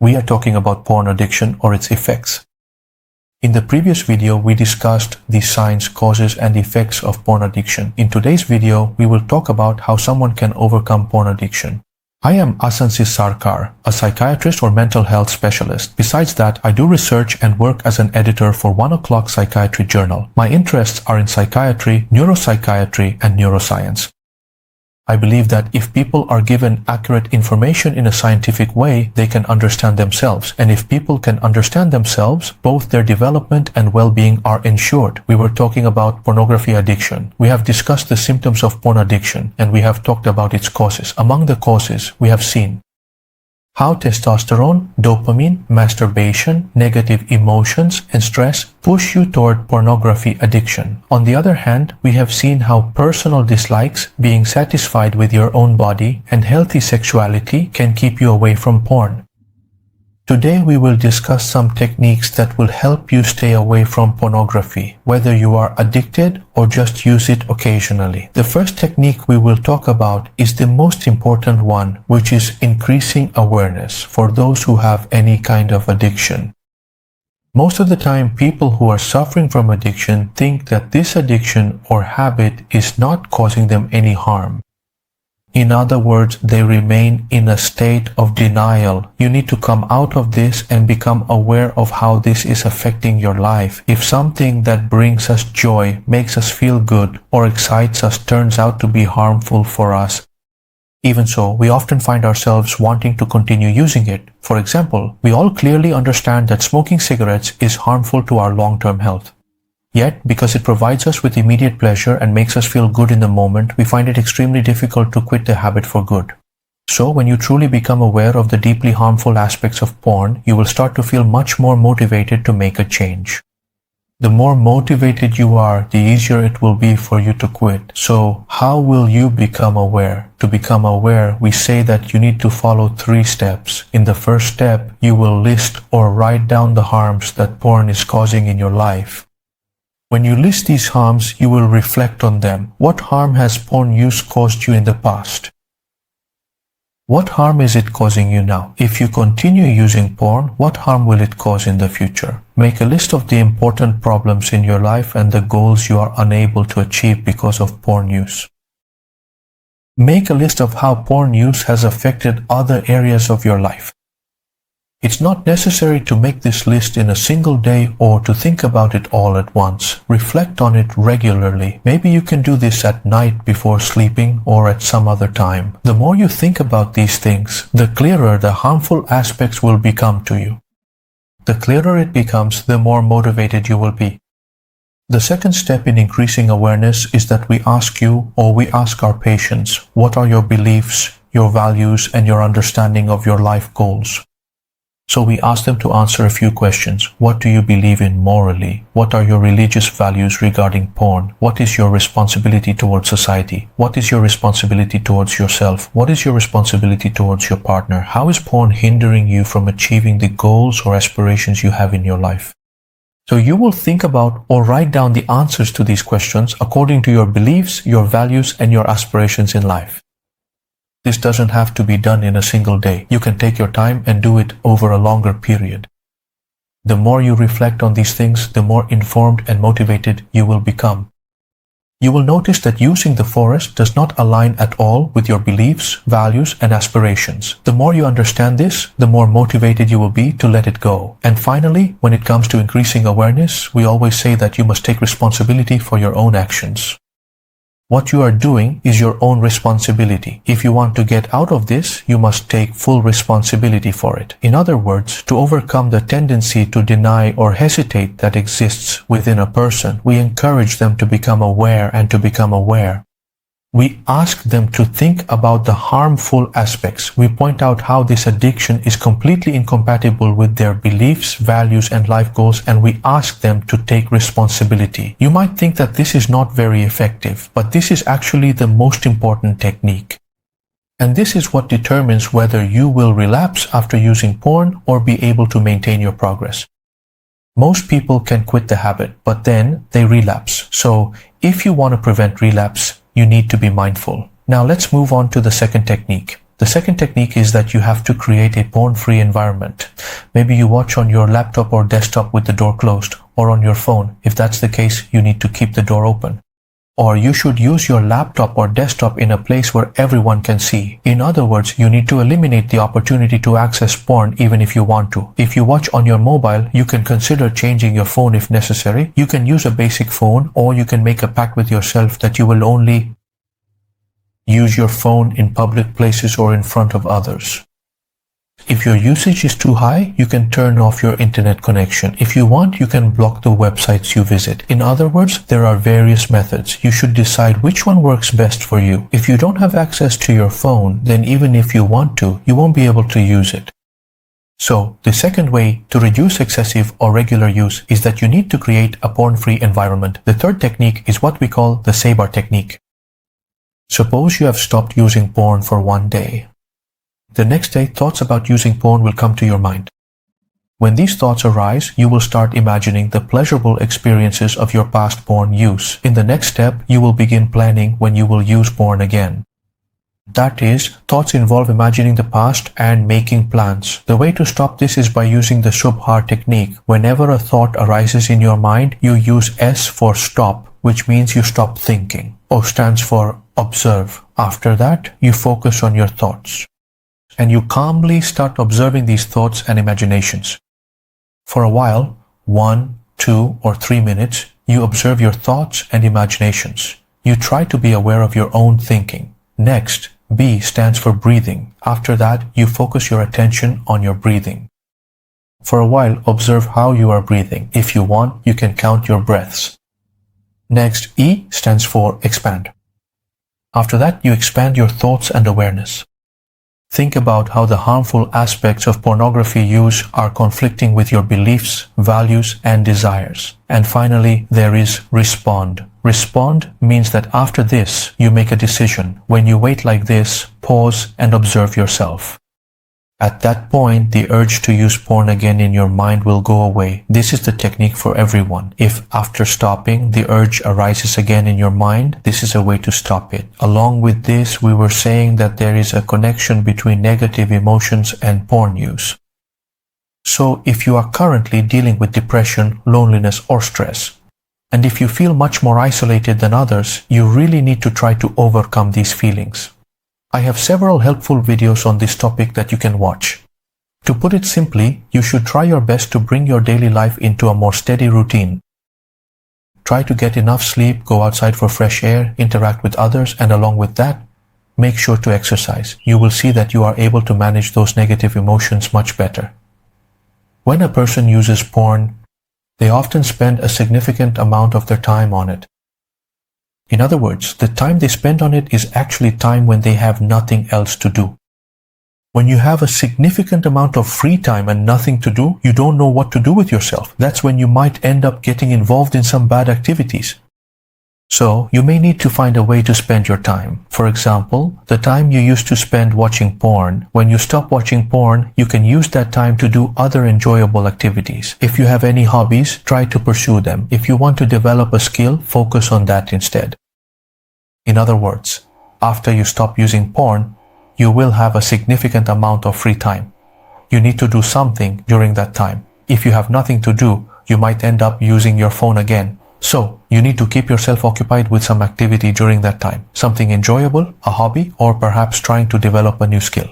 We are talking about porn addiction or its effects. In the previous video, we discussed the signs, causes, and effects of porn addiction. In today's video, we will talk about how someone can overcome porn addiction. I am Asansis Sarkar, a psychiatrist or mental health specialist. Besides that, I do research and work as an editor for 1 O'Clock Psychiatry Journal. My interests are in psychiatry, neuropsychiatry, and neuroscience. I believe that if people are given accurate information in a scientific way, they can understand themselves. And if people can understand themselves, both their development and well-being are ensured. We were talking about pornography addiction. We have discussed the symptoms of porn addiction, and we have talked about its causes. Among the causes, we have seen how testosterone, dopamine, masturbation, negative emotions, and stress push you toward pornography addiction. On the other hand, we have seen how personal dislikes, being satisfied with your own body, and healthy sexuality can keep you away from porn. Today we will discuss some techniques that will help you stay away from pornography, whether you are addicted or just use it occasionally. The first technique we will talk about is the most important one, which is increasing awareness for those who have any kind of addiction. Most of the time, people who are suffering from addiction think that this addiction or habit is not causing them any harm. In other words, they remain in a state of denial. You need to come out of this and become aware of how this is affecting your life. If something that brings us joy, makes us feel good, or excites us turns out to be harmful for us, even so, we often find ourselves wanting to continue using it. For example, we all clearly understand that smoking cigarettes is harmful to our long-term health. Yet, because it provides us with immediate pleasure and makes us feel good in the moment, we find it extremely difficult to quit the habit for good. So, when you truly become aware of the deeply harmful aspects of porn, you will start to feel much more motivated to make a change. The more motivated you are, the easier it will be for you to quit. So, how will you become aware? To become aware, we say that you need to follow 3 steps. In the first step, you will list or write down the harms that porn is causing in your life. When you list these harms, you will reflect on them. What harm has porn use caused you in the past? What harm is it causing you now? If you continue using porn, what harm will it cause in the future? Make a list of the important problems in your life and the goals you are unable to achieve because of porn use. Make a list of how porn use has affected other areas of your life. It's not necessary to make this list in a single day or to think about it all at once. Reflect on it regularly. Maybe you can do this at night before sleeping or at some other time. The more you think about these things, the clearer the harmful aspects will become to you. The clearer it becomes, the more motivated you will be. The second step in increasing awareness is that we ask you, or we ask our patients, what are your beliefs, your values, and your understanding of your life goals? So we ask them to answer a few questions. What do you believe in morally? What are your religious values regarding porn? What is your responsibility towards society? What is your responsibility towards yourself? What is your responsibility towards your partner? How is porn hindering you from achieving the goals or aspirations you have in your life? So you will think about or write down the answers to these questions according to your beliefs, your values, and your aspirations in life. This doesn't have to be done in a single day. You can take your time and do it over a longer period. The more you reflect on these things, the more informed and motivated you will become. You will notice that using the forest does not align at all with your beliefs, values, and aspirations. The more you understand this, the more motivated you will be to let it go. And finally, when it comes to increasing awareness, we always say that you must take responsibility for your own actions. What you are doing is your own responsibility. If you want to get out of this, you must take full responsibility for it. In other words, to overcome the tendency to deny or hesitate that exists within a person, we encourage them to become aware and to become aware. We ask them to think about the harmful aspects. We point out how this addiction is completely incompatible with their beliefs, values, and life goals, and we ask them to take responsibility. You might think that this is not very effective, but this is actually the most important technique. And this is what determines whether you will relapse after using porn or be able to maintain your progress. Most people can quit the habit, but then they relapse. So if you want to prevent relapse, you need to be mindful. Now let's move on to the second technique. The second technique is that you have to create a porn-free environment. Maybe you watch on your laptop or desktop with the door closed, or on your phone. If that's the case, you need to keep the door open. Or you should use your laptop or desktop in a place where everyone can see. In other words, you need to eliminate the opportunity to access porn even if you want to. If you watch on your mobile, you can consider changing your phone if necessary. You can use a basic phone, or you can make a pact with yourself that you will only use your phone in public places or in front of others. If your usage is too high, you can turn off your internet connection. If you want, you can block the websites you visit. In other words, there are various methods. You should decide which one works best for you. If you don't have access to your phone, then even if you want to, you won't be able to use it. So, the second way to reduce excessive or regular use is that you need to create a porn-free environment. The third technique is what we call the say-bar technique. Suppose you have stopped using porn for one day. The next day, thoughts about using porn will come to your mind. When these thoughts arise, you will start imagining the pleasurable experiences of your past porn use. In the next step, you will begin planning when you will use porn again. That is, thoughts involve imagining the past and making plans. The way to stop this is by using the Subhar technique. Whenever a thought arises in your mind, you use S for stop, which means you stop thinking. O stands for observe. After that, you focus on your thoughts, and you calmly start observing these thoughts and imaginations. For a while, 1, 2, or 3 minutes, you observe your thoughts and imaginations. You try to be aware of your own thinking. Next, B stands for breathing. After that, you focus your attention on your breathing. For a while, observe how you are breathing. If you want, you can count your breaths. Next, E stands for expand. After that, you expand your thoughts and awareness. Think about how the harmful aspects of pornography use are conflicting with your beliefs, values, and desires. And finally, there is respond. Respond means that after this, you make a decision. When you wait like this, pause and observe yourself. At that point, the urge to use porn again in your mind will go away. This is the technique for everyone. If after stopping, the urge arises again in your mind, this is a way to stop it. Along with this, we were saying that there is a connection between negative emotions and porn use. So, if you are currently dealing with depression, loneliness, or stress, and if you feel much more isolated than others, you really need to try to overcome these feelings. I have several helpful videos on this topic that you can watch. To put it simply, you should try your best to bring your daily life into a more steady routine. Try to get enough sleep, go outside for fresh air, interact with others, and along with that, make sure to exercise. You will see that you are able to manage those negative emotions much better. When a person uses porn, they often spend a significant amount of their time on it. In other words, the time they spend on it is actually time when they have nothing else to do. When you have a significant amount of free time and nothing to do, you don't know what to do with yourself. That's when you might end up getting involved in some bad activities. So, you may need to find a way to spend your time. For example, the time you used to spend watching porn, when you stop watching porn, you can use that time to do other enjoyable activities. If you have any hobbies, try to pursue them. If you want to develop a skill, focus on that instead. In other words, after you stop using porn, you will have a significant amount of free time. You need to do something during that time. If you have nothing to do, you might end up using your phone again. So, you need to keep yourself occupied with some activity during that time. Something enjoyable, a hobby, or perhaps trying to develop a new skill.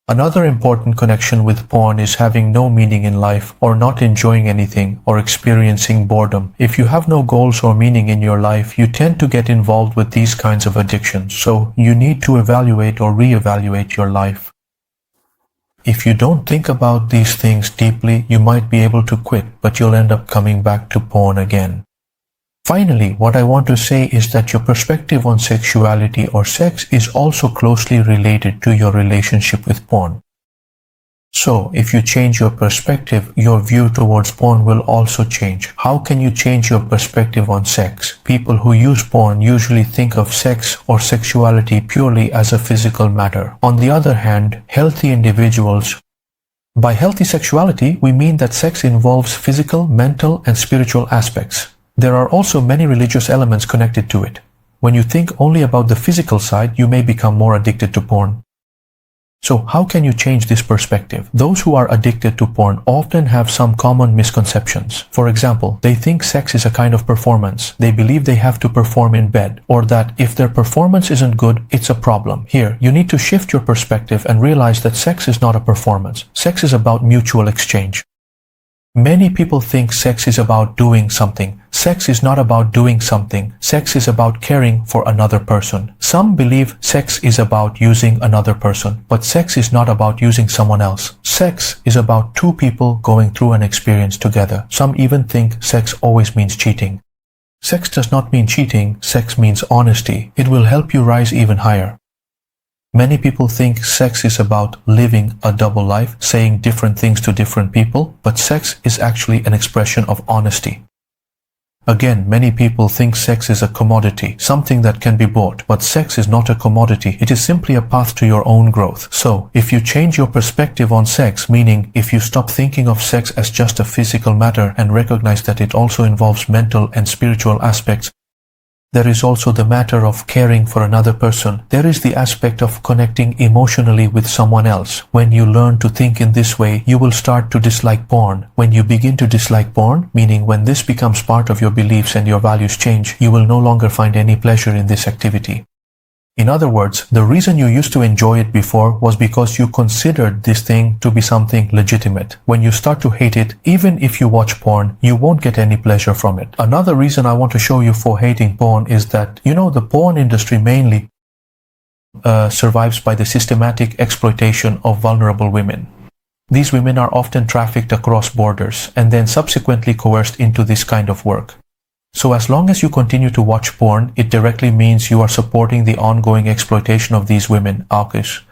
Another important connection with porn is having no meaning in life, or not enjoying anything, or experiencing boredom. If you have no goals or meaning in your life, you tend to get involved with these kinds of addictions. So, you need to evaluate or reevaluate your life. If you don't think about these things deeply, you might be able to quit, but you'll end up coming back to porn again. Finally, what I want to say is that your perspective on sexuality or sex is also closely related to your relationship with porn. So, if you change your perspective, your view towards porn will also change. How can you change your perspective on sex? People who use porn usually think of sex or sexuality purely as a physical matter. On the other hand, healthy individuals, by healthy sexuality, we mean that sex involves physical, mental, and spiritual aspects. There are also many religious elements connected to it. When you think only about the physical side, you may become more addicted to porn. So how can you change this perspective? Those who are addicted to porn often have some common misconceptions. For example, they think sex is a kind of performance. They believe they have to perform in bed, or that if their performance isn't good, it's a problem. Here, you need to shift your perspective and realize that sex is not a performance. Sex is about mutual exchange. Many people think sex is about doing something. Sex is not about doing something. Sex is about caring for another person. Some believe sex is about using another person, but sex is not about using someone else. Sex is about two people going through an experience together. Some even think sex always means cheating. Sex does not mean cheating. Sex means honesty. It will help you rise even higher. Many people think sex is about living a double life, saying different things to different people, but sex is actually an expression of honesty. Again, many people think sex is a commodity, something that can be bought, but sex is not a commodity. It is simply a path to your own growth. So, if you change your perspective on sex, meaning if you stop thinking of sex as just a physical matter and recognize that it also involves mental and spiritual aspects, there is also the matter of caring for another person. There is the aspect of connecting emotionally with someone else. When you learn to think in this way, you will start to dislike porn. When you begin to dislike porn, meaning when this becomes part of your beliefs and your values change, you will no longer find any pleasure in this activity. In other words, the reason you used to enjoy it before was because you considered this thing to be something legitimate. When you start to hate it, even if you watch porn, you won't get any pleasure from it. Another reason I want to show you for hating porn is that, the porn industry mainly survives by the systematic exploitation of vulnerable women. These women are often trafficked across borders and then subsequently coerced into this kind of work. So as long as you continue to watch porn, it directly means you are supporting the ongoing exploitation of these women, Akish,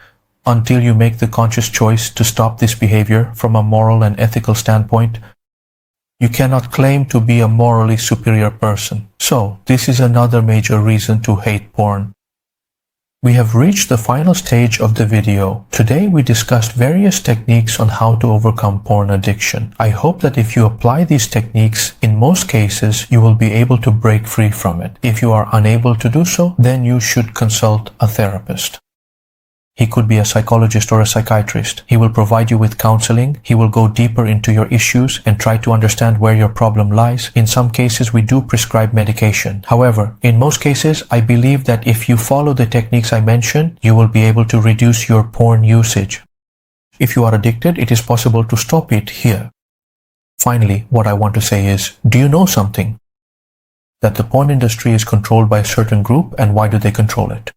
until you make the conscious choice to stop this behavior from a moral and ethical standpoint. You cannot claim to be a morally superior person. So, this is another major reason to hate porn. We have reached the final stage of the video. Today we discussed various techniques on how to overcome porn addiction. I hope that if you apply these techniques, in most cases you will be able to break free from it. If you are unable to do so, then you should consult a therapist. He could be a psychologist or a psychiatrist. He will provide you with counseling. He will go deeper into your issues and try to understand where your problem lies. In some cases, we do prescribe medication. However, in most cases, I believe that if you follow the techniques I mentioned, you will be able to reduce your porn usage. If you are addicted, it is possible to stop it here. Finally, what I want to say is, do you know something? That the porn industry is controlled by a certain group, and why do they control it?